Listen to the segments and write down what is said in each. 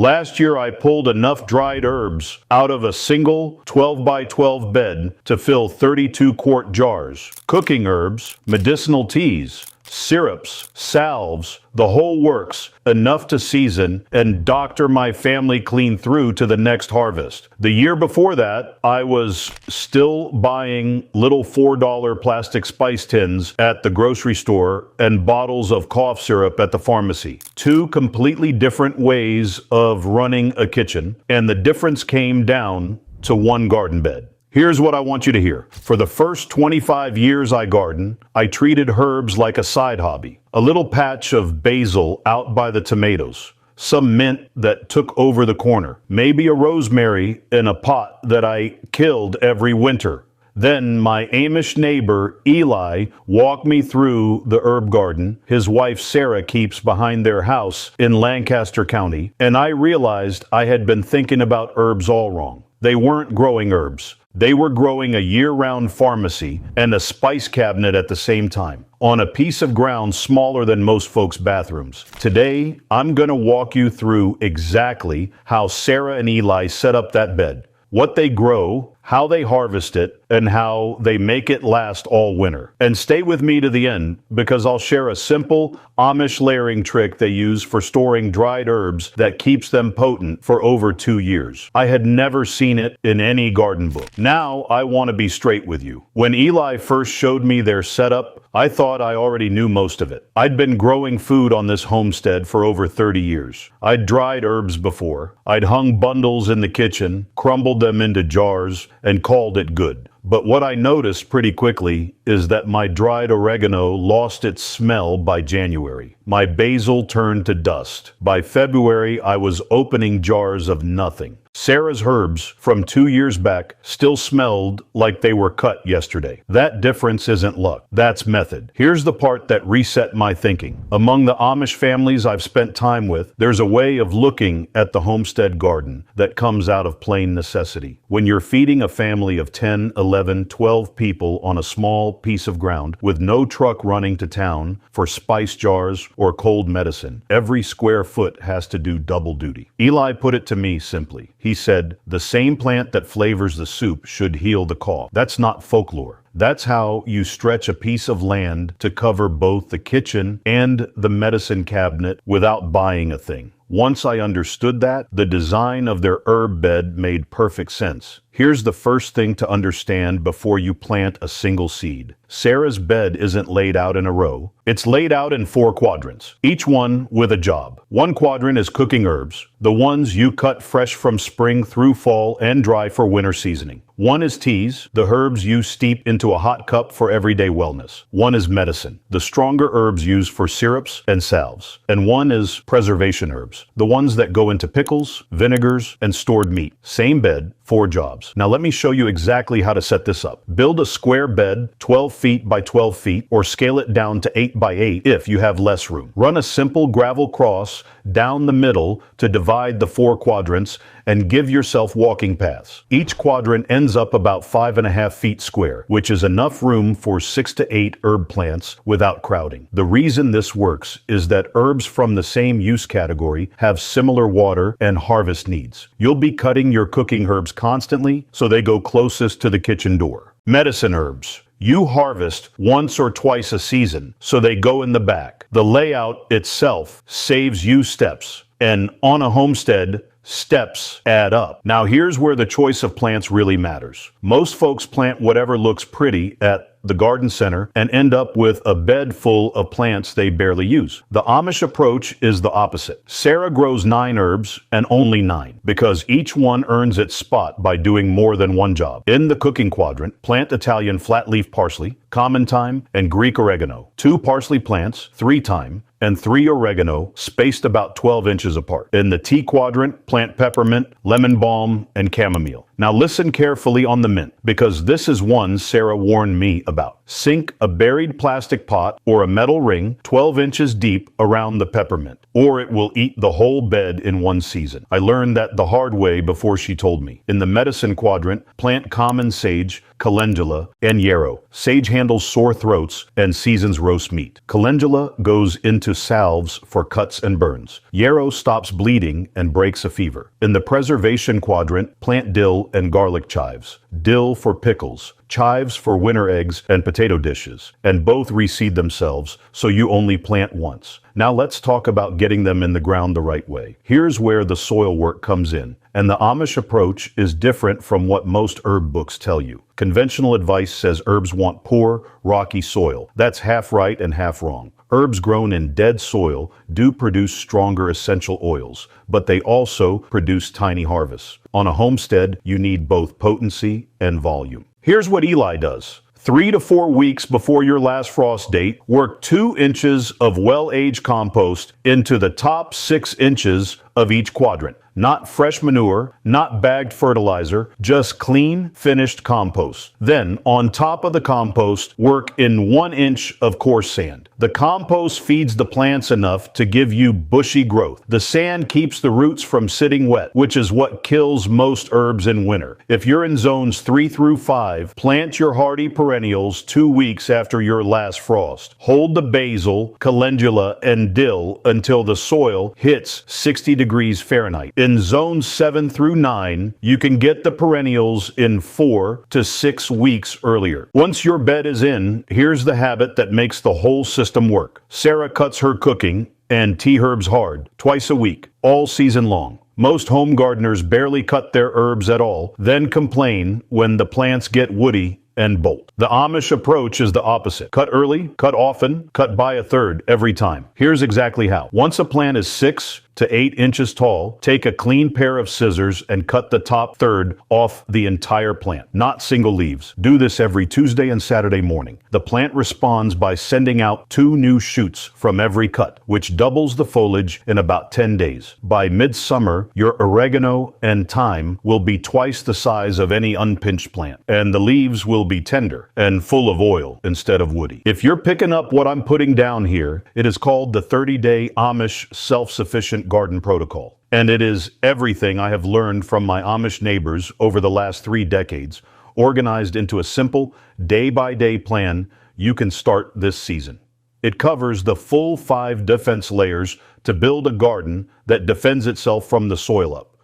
Last year I pulled enough dried herbs out of a single 12 by 12 bed to fill 32-quart jars. Cooking herbs, medicinal teas, syrups, salves, the whole works, enough to season and doctor my family clean through to the next harvest. The year before that, I was still buying little $4 plastic spice tins at the grocery store and bottles of cough syrup at the pharmacy. Two completely different ways of running a kitchen, and the difference came down to one garden bed. Here's what I want you to hear. For the first 25 years I gardened, I treated herbs like a side hobby. A little patch of basil out by the tomatoes, some mint that took over the corner, maybe a rosemary in a pot that I killed every winter. Then my Amish neighbor, Eli, walked me through the herb garden his wife Sarah keeps behind their house in Lancaster County, and I realized I had been thinking about herbs all wrong. They weren't growing herbs. They were growing a year-round pharmacy and a spice cabinet at the same time, on a piece of ground smaller than most folks' bathrooms. Today, I'm going to walk you through exactly how Sarah and Eli set up that bed, what they grow, how they harvest it, and how they make it last all winter. And stay with me to the end, because I'll share a simple Amish layering trick they use for storing dried herbs that keeps them potent for over 2 years. I had never seen it in any garden book. Now I want to be straight with you. When Eli first showed me their setup, I thought I already knew most of it. I'd been growing food on this homestead for over 30 years. I'd dried herbs before. I'd hung bundles in the kitchen, crumbled them into jars, and called it good. But what I noticed pretty quickly is that my dried oregano lost its smell by January. My basil turned to dust. By February, I was opening jars of nothing. Sarah's herbs from 2 years back still smelled like they were cut yesterday. That difference isn't luck. That's method. Here's the part that reset my thinking. Among the Amish families I've spent time with, there's a way of looking at the homestead garden that comes out of plain necessity. When you're feeding a family of 10, 11, 12 people on a small piece of ground with no truck running to town for spice jars or cold medicine, every square foot has to do double duty. Eli put it to me simply. He said, the same plant that flavors the soup should heal the cough. That's not folklore. That's how you stretch a piece of land to cover both the kitchen and the medicine cabinet without buying a thing. Once I understood that, the design of their herb bed made perfect sense. Here's the first thing to understand before you plant a single seed. Sarah's bed isn't laid out in a row. It's laid out in 4 quadrants, each one with a job. One quadrant is cooking herbs, the ones you cut fresh from spring through fall and dry for winter seasoning. One is teas, the herbs you steep into a hot cup for everyday wellness. One is medicine, the stronger herbs used for syrups and salves. And one is preservation herbs, the ones that go into pickles, vinegars, and stored meat. Same bed, 4 jobs. Now let me show you exactly how to set this up. Build a square bed 12 feet by 12 feet or scale it down to 8 by 8 if you have less room. Run a simple gravel cross down the middle to divide the 4 quadrants and give yourself walking paths. Each quadrant ends up about 5.5 feet square, which is enough room for 6 to 8 herb plants without crowding. The reason this works is that herbs from the same use category have similar water and harvest needs. You'll be cutting your cooking herbs constantly, so they go closest to the kitchen door. Medicine herbs. You harvest once or twice a season, so they go in the back. The layout itself saves you steps, and on a homestead, steps add up. Now here's where the choice of plants really matters. Most folks plant whatever looks pretty at the garden center and end up with a bed full of plants they barely use. The Amish approach is the opposite. Sarah grows 9 herbs and only 9 because each one earns its spot by doing more than one job. In the cooking quadrant, plant Italian flat-leaf parsley, common thyme, and Greek oregano. 2 parsley plants, 3 thyme, and 3 oregano spaced about 12 inches apart. In the tea quadrant, plant peppermint, lemon balm, and chamomile. Now listen carefully on the mint, because this is one Sarah warned me about. Sink a buried plastic pot or a metal ring 12 inches deep around the peppermint, or it will eat the whole bed in one season. I learned that the hard way before she told me. In the medicine quadrant, plant common sage, calendula, and yarrow. Sage handles sore throats and seasons roast meat. Calendula goes into salves for cuts and burns. Yarrow stops bleeding and breaks a fever. In the preservation quadrant, plant dill and garlic chives. Dill for pickles, chives for winter eggs and potato dishes, and both reseed themselves, so you only plant once. Now let's talk about getting them in the ground the right way. Here's where the soil work comes in, and the Amish approach is different from what most herb books tell you. Conventional advice says herbs want poor, rocky soil. That's half right and half wrong. Herbs grown in dead soil do produce stronger essential oils, but they also produce tiny harvests. On a homestead, you need both potency and volume. Here's what Eli does. 3 to 4 weeks before your last frost date, work 2 inches of well-aged compost into the top 6 inches of each quadrant. Not fresh manure, not bagged fertilizer, just clean, finished compost. Then, on top of the compost, work in 1 inch of coarse sand. The compost feeds the plants enough to give you bushy growth. The sand keeps the roots from sitting wet, which is what kills most herbs in winter. If you're in zones 3 through 5, plant your hardy perennials 2 weeks after your last frost. Hold the basil, calendula, and dill until the soil hits 60 degrees Fahrenheit. In zones 7 through 9, you can get the perennials in 4 to 6 weeks earlier. Once your bed is in, here's the habit that makes the whole system work. Sarah cuts her cooking and tea herbs hard, twice a week, all season long. Most home gardeners barely cut their herbs at all, then complain when the plants get woody and bolt. The Amish approach is the opposite. Cut early, cut often, cut by a third every time. Here's exactly how. Once a plant is 6 to 8 inches tall, take a clean pair of scissors and cut the top third off the entire plant, not single leaves. Do this every Tuesday and Saturday morning. The plant responds by sending out 2 new shoots from every cut, which doubles the foliage in about 10 days. By midsummer, your oregano and thyme will be twice the size of any unpinched plant, and the leaves will be tender and full of oil instead of woody. If you're picking up what I'm putting down here, it is called the 30-day Amish self-sufficient garden protocol. And it is everything I have learned from my Amish neighbors over the last 3 decades, organized into a simple day-by-day plan you can start this season. It covers the full 5 defense layers to build a garden that defends itself from the soil up.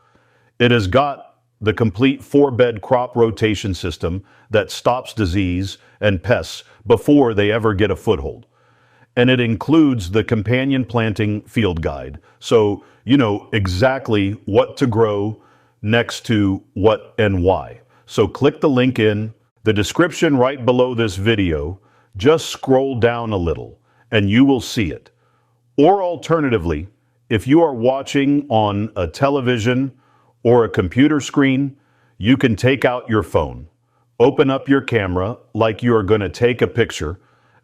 It has got the complete 4-bed crop rotation system that stops disease and pests before they ever get a foothold. And it includes the companion planting field guide, so you know exactly what to grow next to what and why. So click the link in the description right below this video. Just scroll down a little and you will see it. Or alternatively, if you are watching on a television or a computer screen, you can take out your phone, open up your camera like you are going to take a picture,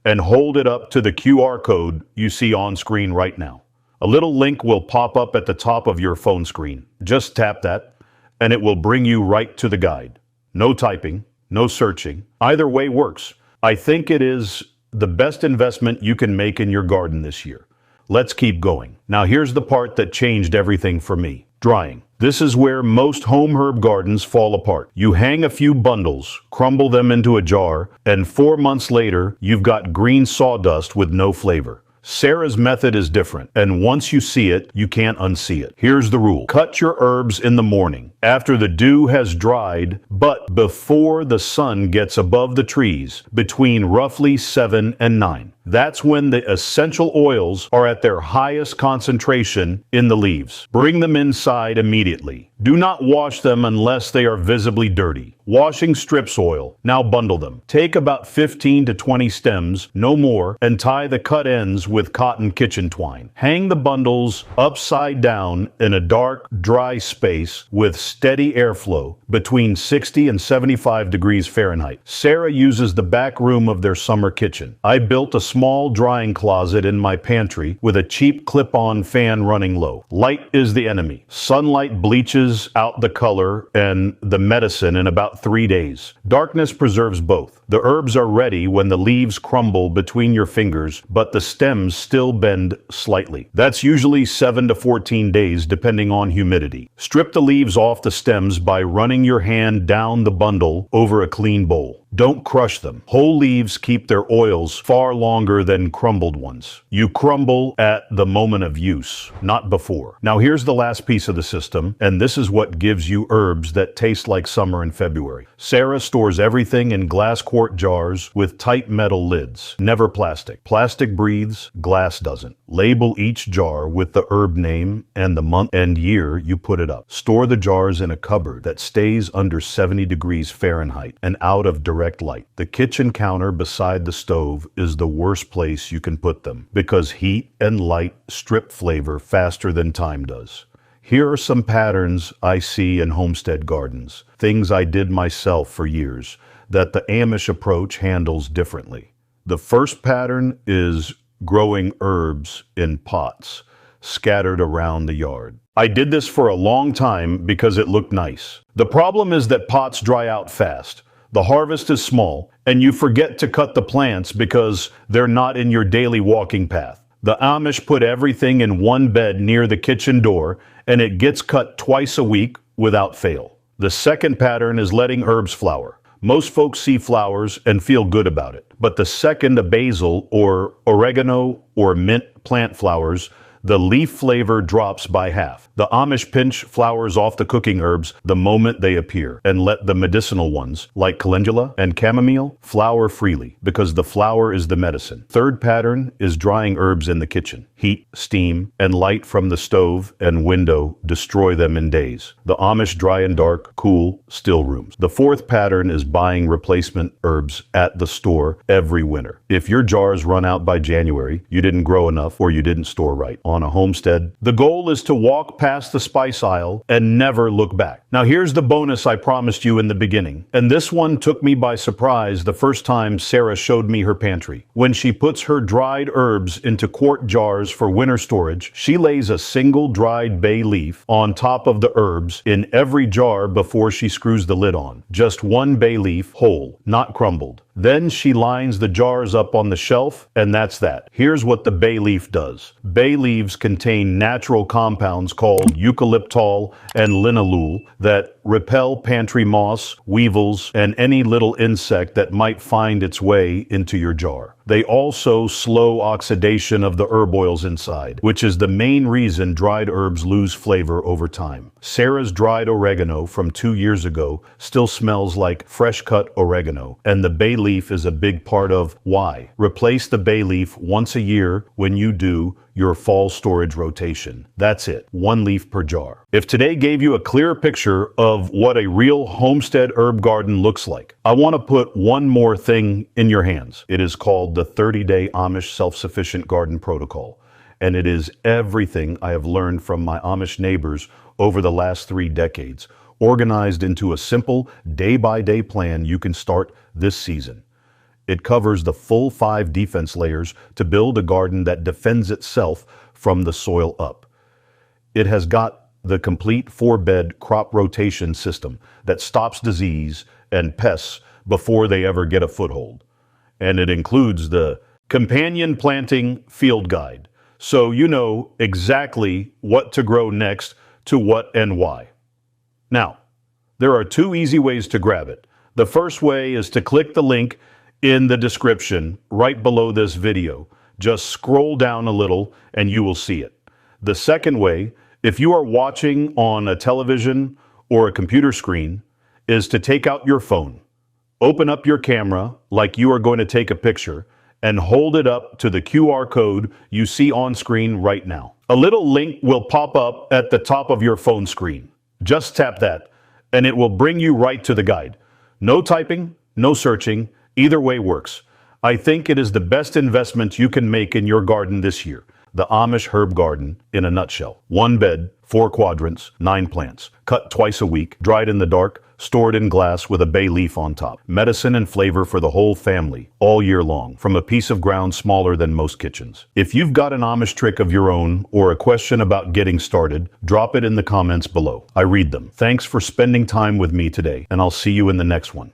and hold it up to the QR code you see on screen right now. A little link will pop up at the top of your phone screen. Just tap that, and it will bring you right to the guide. No typing, no searching. Either way works. I think it is the best investment you can make in your garden this year. Let's keep going. Now here's the part that changed everything for me. Drying. This is where most home herb gardens fall apart. You hang a few bundles, crumble them into a jar, and 4 months later, you've got green sawdust with no flavor. Sarah's method is different, and once you see it, you can't unsee it. Here's the rule. Cut your herbs in the morning, after the dew has dried, but before the sun gets above the trees, between roughly 7 and 9. That's when the essential oils are at their highest concentration in the leaves. Bring them inside immediately. Do not wash them unless they are visibly dirty. Washing strips oil. Now bundle them. Take about 15 to 20 stems, no more, and tie the cut ends with cotton kitchen twine. Hang the bundles upside down in a dark, dry space with steady airflow between 60 and 75 degrees Fahrenheit. Sarah uses the back room of their summer kitchen. I built a small drying closet in my pantry with a cheap clip-on fan running low. Light is the enemy. Sunlight bleaches pushes out the color and the medicine in about 3 days. Darkness preserves both. The herbs are ready when the leaves crumble between your fingers, but the stems still bend slightly. That's usually 7 to 14 days depending on humidity. Strip the leaves off the stems by running your hand down the bundle over a clean bowl. Don't crush them. Whole leaves keep their oils far longer than crumbled ones. You crumble at the moment of use, not before. Now here's the last piece of the system, and this is what gives you herbs that taste like summer in February. Sarah stores everything in glass quart jars with tight metal lids, never plastic. Plastic breathes, glass doesn't. Label each jar with the herb name and the month and year you put it up. Store the jars in a cupboard that stays under 70 degrees Fahrenheit and out of direct light. The kitchen counter beside the stove is the worst place you can put them because heat and light strip flavor faster than time does. Here are some patterns I see in homestead gardens, things I did myself for years that the Amish approach handles differently. The first pattern is growing herbs in pots scattered around the yard. I did this for a long time because it looked nice. The problem is that pots dry out fast. The harvest is small, and you forget to cut the plants because they're not in your daily walking path. The Amish put everything in one bed near the kitchen door, and it gets cut twice a week without fail. The second pattern is letting herbs flower. Most folks see flowers and feel good about it, but the second a basil or oregano or mint plant flowers, the leaf flavor drops by half. The Amish pinch flowers off the cooking herbs the moment they appear and let the medicinal ones, like calendula and chamomile, flower freely because the flower is the medicine. Third pattern is drying herbs in the kitchen. Heat, steam, and light from the stove and window destroy them in days. The Amish dry in dark, cool, still rooms. The fourth pattern is buying replacement herbs at the store every winter. If your jars run out by January, you didn't grow enough or you didn't store right. On a homestead, the goal is to walk past the spice aisle and never look back. Now here's the bonus I promised you in the beginning, and this one took me by surprise the first time Sarah showed me her pantry. When she puts her dried herbs into quart jars for winter storage, she lays a single dried bay leaf on top of the herbs in every jar before she screws the lid on. Just one bay leaf, whole, not crumbled. Then she lines the jars up on the shelf, and that's that. Here's what the bay leaf does. Bay leaves contain natural compounds called eucalyptol and linalool that repel pantry moths, weevils, and any little insect that might find its way into your jar. They also slow oxidation of the herb oils inside, which is the main reason dried herbs lose flavor over time. Sarah's dried oregano from 2 years ago still smells like fresh-cut oregano, and the bay leaf is a big part of why. Replace the bay leaf once a year when you do your fall storage rotation. That's it, 1 leaf per jar. If today gave you a clear picture of what a real homestead herb garden looks like, I want to put one more thing in your hands. It is called the 30-Day Amish Self-Sufficient Garden Protocol, and it is everything I have learned from my Amish neighbors over the last 3 decades, organized into a simple day-by-day plan you can start this season. It covers the full 5 defense layers to build a garden that defends itself from the soil up. It has got the complete 4-bed crop rotation system that stops disease and pests before they ever get a foothold. And it includes the companion planting field guide, so you know exactly what to grow next to what and why. Now, there are 2 easy ways to grab it. The first way is to click the link in the description right below this video. Just scroll down a little and you will see it. The second way, if you are watching on a television or a computer screen, is to take out your phone, open up your camera like you are going to take a picture, and hold it up to the QR code you see on screen right now. A little link will pop up at the top of your phone screen. Just tap that, and it will bring you right to the guide. No typing, no searching, either way works. I think it is the best investment you can make in your garden this year. The Amish herb garden in a nutshell. 1 bed, 4 quadrants, 9 plants. Cut twice a week, dried in the dark, stored in glass with a bay leaf on top. Medicine and flavor for the whole family, all year long, from a piece of ground smaller than most kitchens. If you've got an Amish trick of your own or a question about getting started, drop it in the comments below. I read them. Thanks for spending time with me today, and I'll see you in the next one.